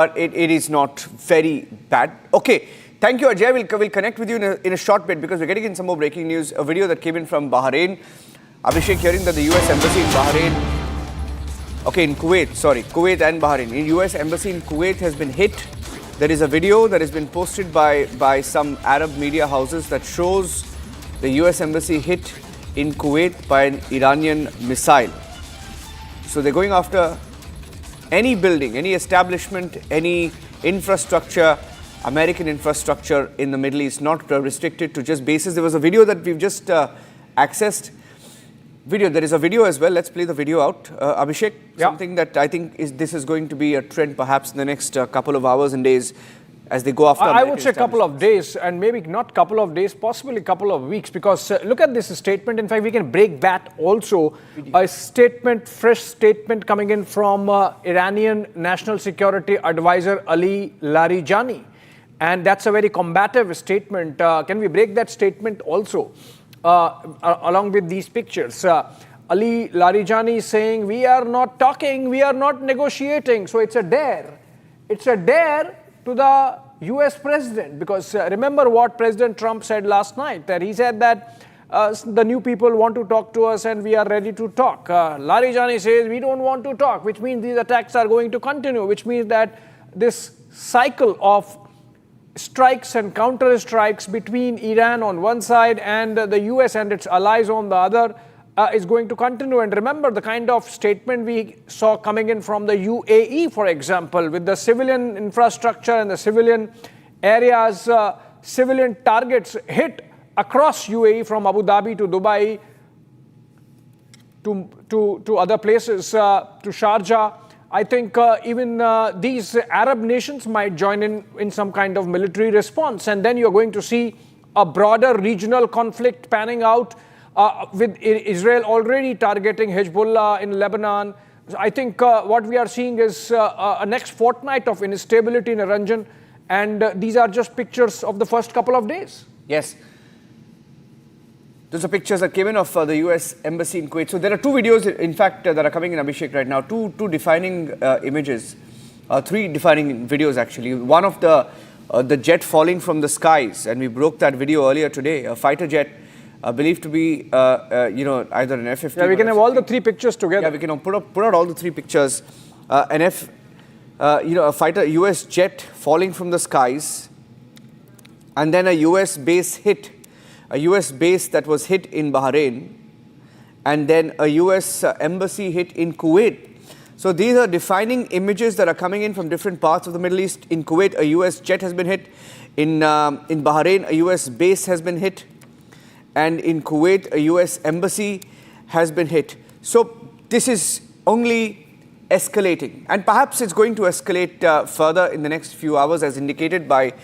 But it is not very bad. Okay, thank you, Ajay. We'll connect with you in a short bit because we're getting in some more breaking news. A video that came in from Bahrain. Abhishek, hearing that the US Embassy in Bahrain, okay, in Kuwait, sorry, Kuwait and Bahrain. In US Embassy in Kuwait has been hit. There is a video that has been posted by some Arab media houses that shows the US Embassy hit in Kuwait by an Iranian missile. So they're going after any building, any establishment, any infrastructure, American infrastructure in the Middle East, not restricted to just bases. There was a video that we've just accessed. There is a video as well. Let's play the video out. Abhishek, something that I think this is going to be a trend perhaps in the next couple of hours and days as they go after I would say a couple of days, and maybe not couple of days, possibly a couple of weeks, because look at this statement. In fact, we can break that also. A statement, fresh statement coming in from Iranian National Security Advisor Ali Larijani. And that's a very combative statement. Can we break that statement also along with these pictures? Ali Larijani is saying, we are not talking, we are not negotiating. So it's a dare. It's a dare to the US president, because remember what President Trump said last night, that he said that the new people want to talk to us and we are ready to talk. Larijani says we don't want to talk, which means these attacks are going to continue, which means that this cycle of strikes and counter strikes between Iran on one side and the US and its allies on the other is going to continue. And remember the kind of statement we saw coming in from the UAE, for example, with the civilian infrastructure and the civilian areas, civilian targets hit across UAE from Abu Dhabi to Dubai to other places, to Sharjah. I think even these Arab nations might join in some kind of military response. And then you're going to see a broader regional conflict panning out, with Israel already targeting Hezbollah in Lebanon. I think what we are seeing is a next fortnight of instability in Iranian, and these are just pictures of the first couple of days. Yes. Those are pictures that came in of the US Embassy in Kuwait. So there are two videos, in fact, that are coming in, Abhishek, right now. Two defining images, three defining videos, actually. One of the jet falling from the skies, and we broke that video earlier today, a fighter jet. Believed to be, either an F-15. Yeah, we can have all the three pictures together. Yeah, we can put out all the three pictures. A fighter, US jet falling from the skies, and then a US base hit, a US base that was hit in Bahrain, and then a US embassy hit in Kuwait. So these are defining images that are coming in from different parts of the Middle East. In Kuwait, a US jet has been hit. In Bahrain, a US base has been hit. And in Kuwait, a US embassy has been hit. So this is only escalating. And perhaps it's going to escalate further in the next few hours, as indicated by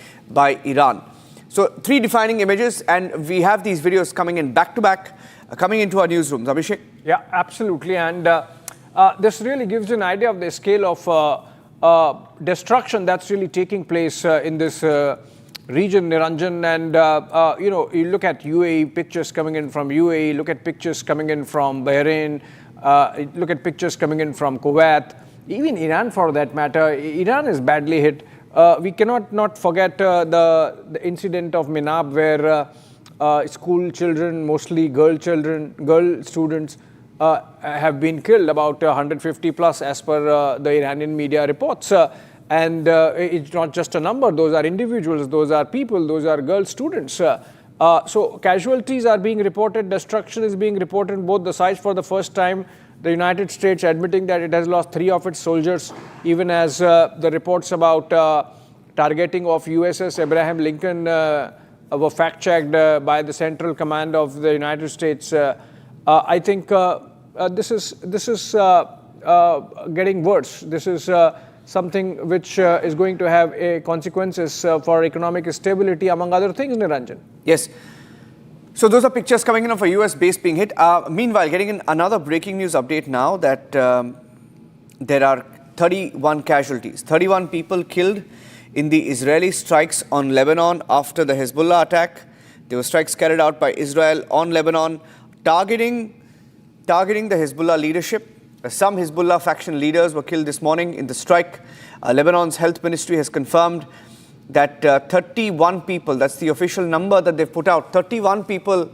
Iran. So three defining images, and we have these videos coming in back-to-back, coming into our newsrooms. Abhishek? Yeah, absolutely. And this really gives you an idea of the scale of destruction that's really taking place in this region, Niranjan. And you look at UAE, pictures coming in from UAE, look at pictures coming in from Bahrain, look at pictures coming in from Kuwait, even Iran for that matter. Iran is badly hit. We cannot not forget the incident of Minab, where school children, mostly girl students, have been killed, about 150 plus as per the Iranian media reports. And it's not just a number, those are individuals, those are people, those are girl students. So casualties are being reported, destruction is being reported on both the sides for the first time. The United States admitting that it has lost 3 of its soldiers, even as the reports about targeting of USS Abraham Lincoln were fact-checked by the Central Command of the United States. I think this is getting worse. This is something which is going to have consequences for economic stability, among other things, Niranjan. Yes. So those are pictures coming in of a US base being hit. Meanwhile, getting in another breaking news update now that there are 31 casualties, 31 people killed in the Israeli strikes on Lebanon after the Hezbollah attack. There were strikes carried out by Israel on Lebanon, targeting the Hezbollah leadership, Some Hezbollah faction leaders were killed this morning in the strike. Lebanon's health ministry has confirmed that 31 people, that's the official number that they've put out, 31 people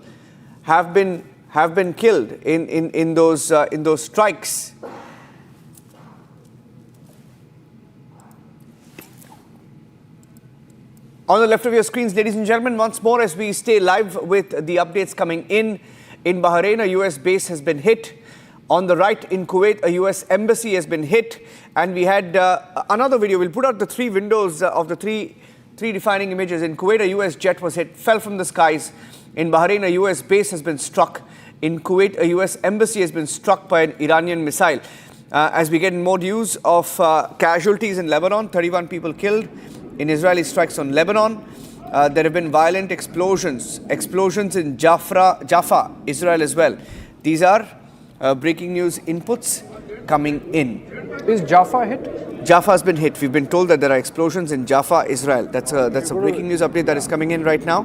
have been killed in those strikes. On the left of your screens, ladies and gentlemen, once more as we stay live with the updates coming in Bahrain, a US base has been hit. On the right in Kuwait, a US embassy has been hit. And we had another video. We'll put out the three windows of the three defining images. In Kuwait, a US jet was hit, fell from the skies. In Bahrain, a US base has been struck. In Kuwait, a US embassy has been struck by an Iranian missile. As we get more news of casualties in Lebanon, 31 people killed in Israeli strikes on Lebanon. There have been violent explosions in Jaffa, Israel as well. These are breaking news inputs coming in. Is Jaffa hit? Jaffa has been hit. We've been told that there are explosions in Jaffa, Israel. That's a breaking news update that is coming in right now.